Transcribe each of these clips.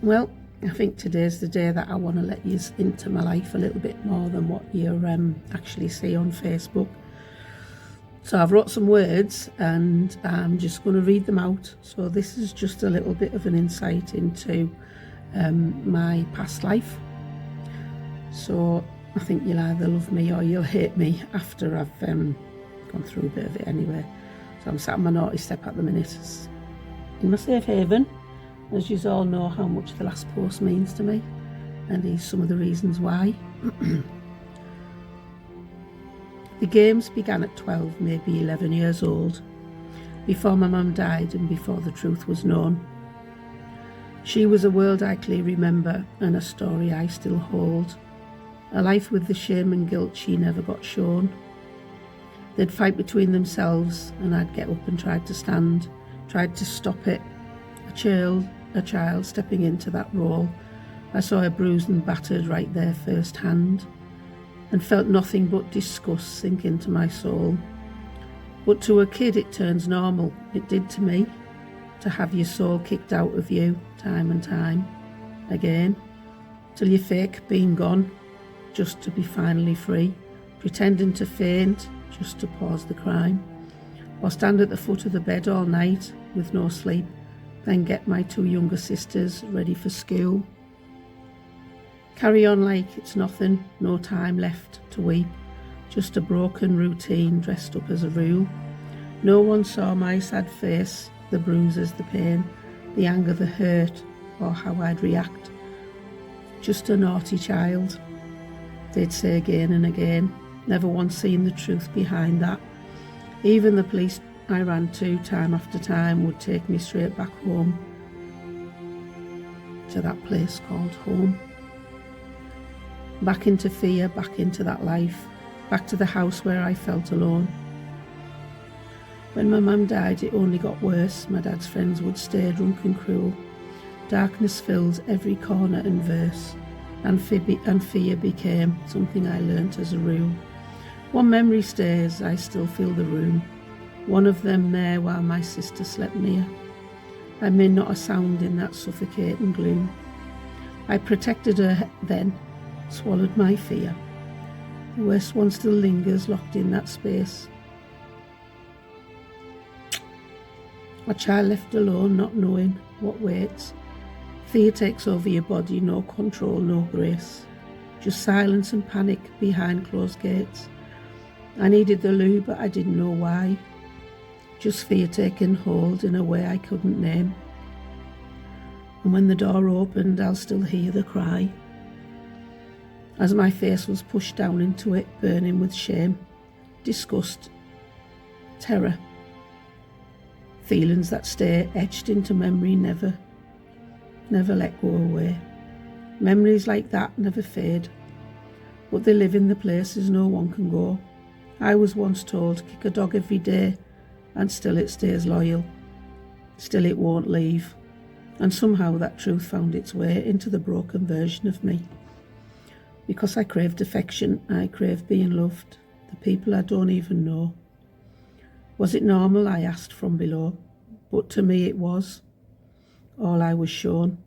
Well, I think today's the day that I want to let you into my life a little bit more than what you actually see on Facebook. So I've wrote some words and I'm just going to read them out. So this is just a little bit of an insight into my past life. So I think you'll either love me or you'll hate me after I've gone through a bit of it anyway. So I'm sat on my naughty step at the minute. It's in my safe haven. As you all know how much the last post means to me, and these some of the reasons why. The games began at 12, maybe 11 years old, before my mum died and before the truth was known. She was a world I clearly remember and a story I still hold, a life with the shame and guilt she never got shown. They'd fight between themselves and I'd get up and tried to stand, tried to stop it. A child stepping into that role, I saw her bruised and battered right there firsthand, and felt nothing but disgust sink into my soul. But to a kid it turns normal, it did to me, to have your soul kicked out of you time and time again, till you fake being gone, just to be finally free, pretending to faint just to pause the crime, or stand at the foot of the bed all night with no sleep, then get my two younger sisters ready for school. Carry on like it's nothing, no time left to weep, just a broken routine dressed up as a rule. No one saw my sad face, the bruises, the pain, the anger, the hurt, or how I'd react. Just a naughty child, they'd say again and again, never once seen the truth behind that. Even the police I ran to time after time would take me straight back home, to that place called home. Back into fear, back into that life, back to the house where I felt alone. When my mum died it only got worse, my dad's friends would stay drunk and cruel. Darkness filled every corner and verse, and fear became something I learnt as a rule. One memory stays, I still feel the room, one of them there while my sister slept near. I made not a sound in that suffocating gloom. I protected her then, swallowed my fear. The worst one still lingers locked in that space. A child left alone, not knowing what waits. Fear takes over your body, no control, no grace. Just silence and panic behind closed gates. I needed the loo, but I didn't know why. Just fear taking hold in a way I couldn't name. And when the door opened, I'll still hear the cry, as my face was pushed down into it, burning with shame, disgust, terror. Feelings that stay etched into memory, never let go away. Memories like that never fade, but they live in the places no one can go. I was once told, kick a dog every day, and still it stays loyal, still it won't leave. And somehow that truth found its way into the broken version of me. Because I craved affection, I craved being loved, the people I don't even know. Was it normal, I asked from below, but to me it was. All I was shown,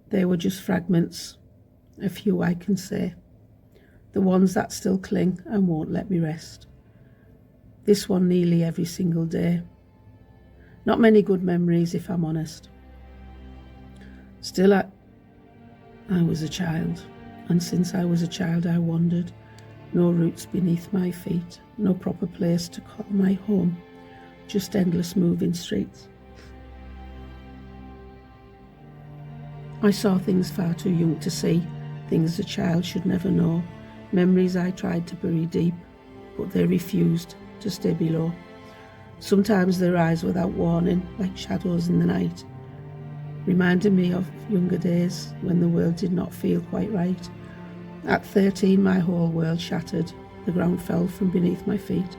they were just fragments, a few I can say, the ones that still cling and won't let me rest. This one nearly every single day. Not many good memories if I'm honest. Still I was a child, and since I was a child I wandered, no roots beneath my feet, no proper place to call my home, just endless moving streets. I saw things far too young to see, things a child should never know, memories I tried to bury deep, but they refused to stay below. Sometimes they rise without warning, like shadows in the night, reminding me of younger days when the world did not feel quite right. At 13, my whole world shattered. The ground fell from beneath my feet.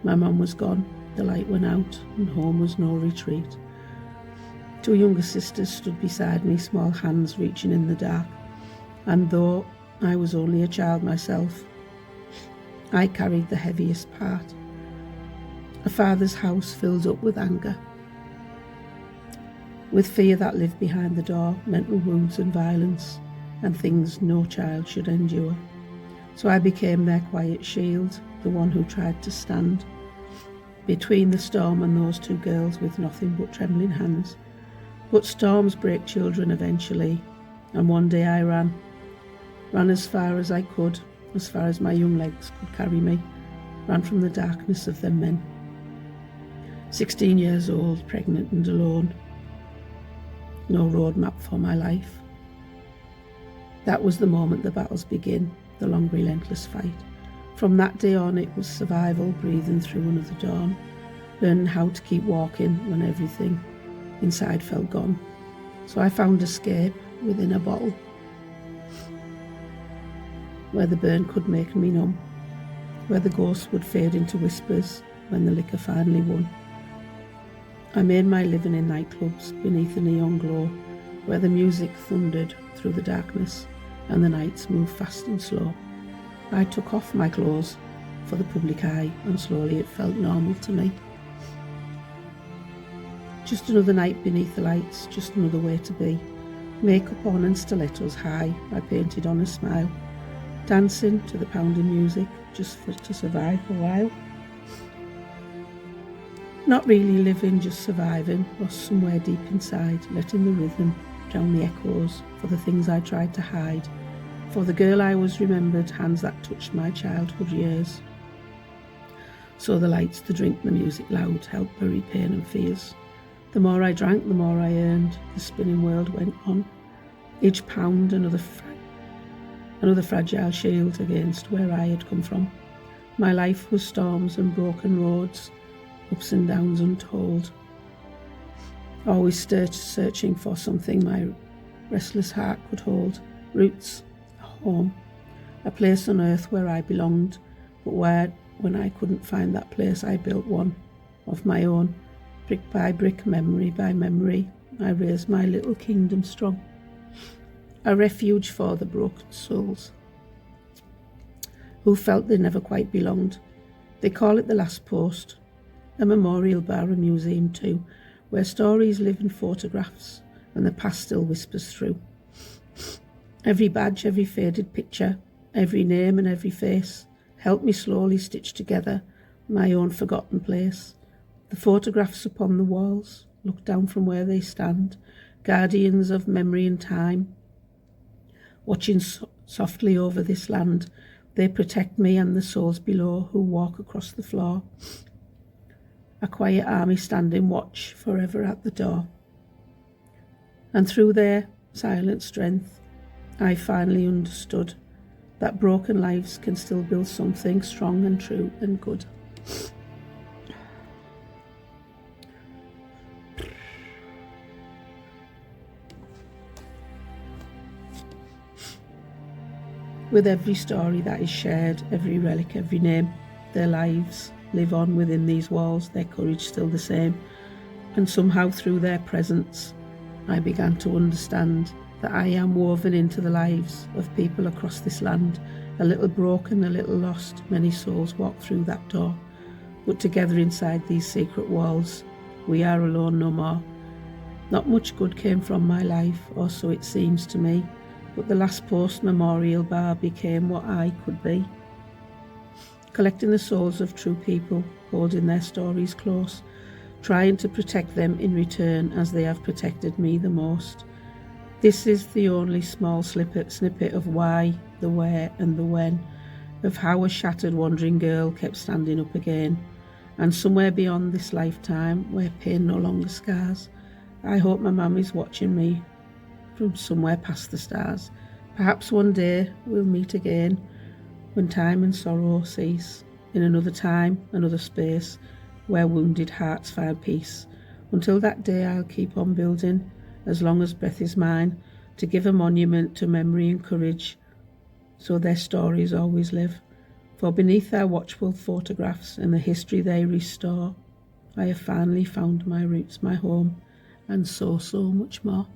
My mum was gone, the light went out, and home was no retreat. Two younger sisters stood beside me, small hands reaching in the dark. And though I was only a child myself, I carried the heaviest part. A father's house filled up with anger. with fear that lived behind the door, mental wounds and violence, and things no child should endure. So I became their quiet shield, the one who tried to stand between the storm and those two girls with nothing but trembling hands. But storms break children eventually, and one day I ran as far as I could, as far as my young legs could carry me, ran from the darkness of them men. 16 years old, pregnant and alone, no roadmap for my life. That was the moment the battles begin, the long relentless fight. From that day on it was survival, breathing through another dawn, learning how to keep walking when everything inside felt gone. So I found escape within a bottle, where the burn could make me numb, where the ghosts would fade into whispers when the liquor finally won. I made my living in nightclubs beneath a neon glow, where the music thundered through the darkness and the nights moved fast and slow. I took off my clothes for the public eye, and slowly it felt normal to me. Just another night beneath the lights, just another way to be. Makeup on and stilettos high, I painted on a smile, dancing to the pounding music just to survive a while. Not really living, just surviving, lost somewhere deep inside, letting the rhythm drown the echoes for the things I tried to hide, for the girl I was remembered, hands that touched my childhood years. So the lights, the drink, the music loud helped bury pain and fears. The more I drank, the more I earned, the spinning world went on. Each pound another fragile shield against where I had come from. My life was storms and broken roads, ups and downs untold. Always searching for something my restless heart could hold. Roots, a home, a place on earth where I belonged, but when I couldn't find that place, I built one of my own. Brick by brick, memory by memory, I raised my little kingdom strong. A refuge for the broken souls who felt they never quite belonged. They call it the last post, a memorial bar, a museum too, where stories live in photographs and the past still whispers through. Every badge, every faded picture, every name and every face helped me slowly stitch together my own forgotten place. The photographs upon the walls look down from where they stand, guardians of memory and time, watching softly over this land. They protect me and the souls below who walk across the floor. A quiet army standing watch forever at the door. And through their silent strength, I finally understood that broken lives can still build something strong and true and good. With every story that is shared, every relic, every name, their lives live on within these walls, their courage still the same. And somehow through their presence, I began to understand that I am woven into the lives of people across this land, a little broken, a little lost. Many souls walk through that door, but together inside these secret walls, we are alone no more. Not much good came from my life, or so it seems to me, but the last post memorial bar became what I could be. Collecting the souls of true people, holding their stories close, trying to protect them in return as they have protected me the most. This is the only small snippet of why, the where and the when, of how a shattered wandering girl kept standing up again. And somewhere beyond this lifetime, where pain no longer scars, I hope my mum is watching me from somewhere past the stars. Perhaps one day we'll meet again, when time and sorrow cease, in another time, another space, where wounded hearts find peace. Until that day I'll keep on building, as long as breath is mine, to give a monument to memory and courage, so their stories always live. For beneath their watchful photographs and the history they restore, I have finally found my roots, my home, and so much more.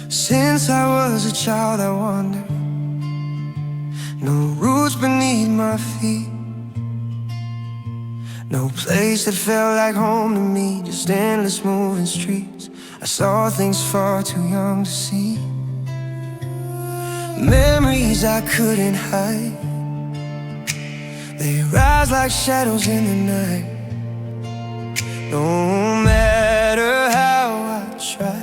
Since I was a child, I wonder, no roots beneath my feet, no place that felt like home to me, just endless moving streets. I saw things far too young to see, memories I couldn't hide. They rise like shadows in the night. No matter how I try,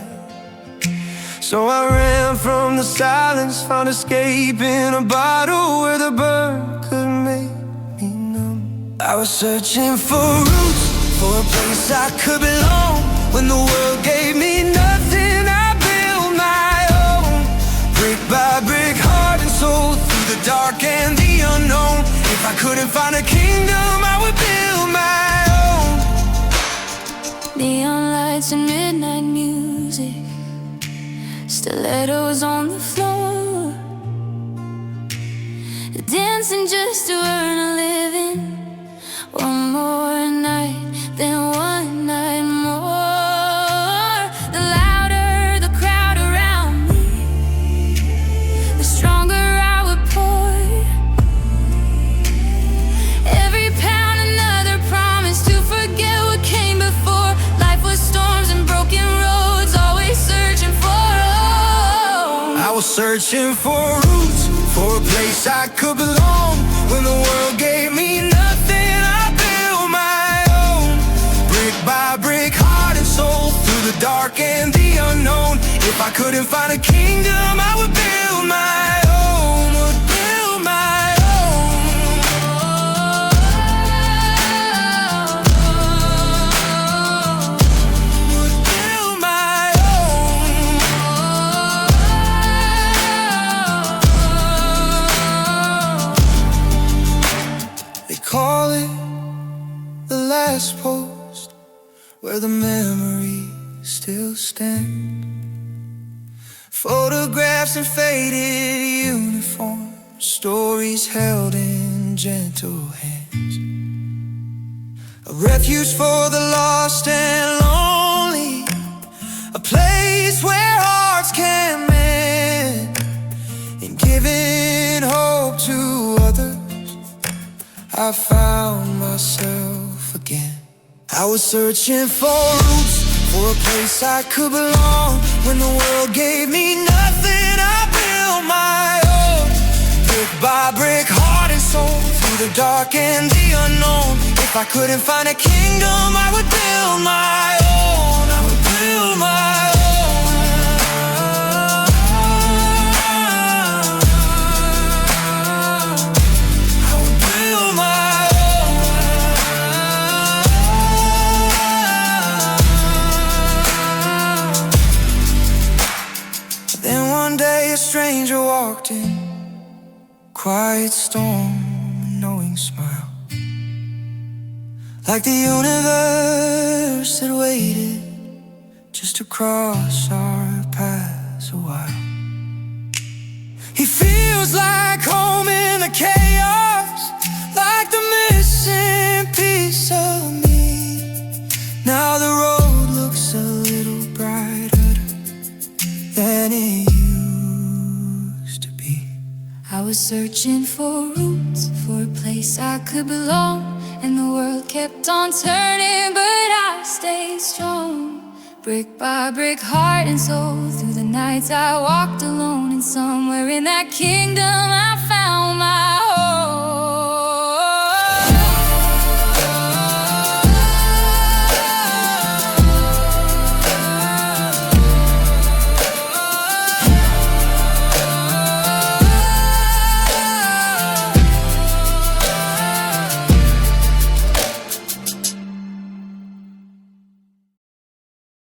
so I ran from the silence, found escape in a bottle where the burn could make me numb. I was searching for roots, for a place I could belong. When the world gave me nothing, I built my own. Brick by brick, heart and soul, through the dark and the unknown. If I couldn't find a kingdom, I would build my own. Neon lights and midnight music, stilettos on the floor, dancing just to earn a living. One more night, then one night more. The louder the crowd around me, the stronger I would pour. Every pound another promise to forget what came before. Life was storms and broken roads, always searching for home. I was searching for roots, for a place I could belong. When the world gave me nothing, I built my own. Brick by brick, heart and soul, through the dark and the unknown. If I couldn't find a kingdom, I would build my own, would build my own. Would build my own. They call it the last post, where the memories still stand. Photographs in faded uniforms, stories held in gentle hands. A refuge for the lost and lonely, a place where hearts can mend. In giving hope to others, I found myself again. I was searching for roots, for a place I could belong. When the world gave me nothing, I built my own. Brick by brick, heart and soul, through the dark and the unknown. If I couldn't find a kingdom, I would build my own. I would build my own. I would build my own. Then one day a stranger walked in, quiet storm, knowing smile, like the universe had waited just to cross our paths a while. He feels like home in the chaos, like the missing piece of me. Now the road looks a little brighter than it used to be. I was searching for roots, for a place I could belong. And the world kept on turning, but I stayed strong. Brick by brick, heart and soul, through the nights I walked alone. And somewhere in that kingdom I found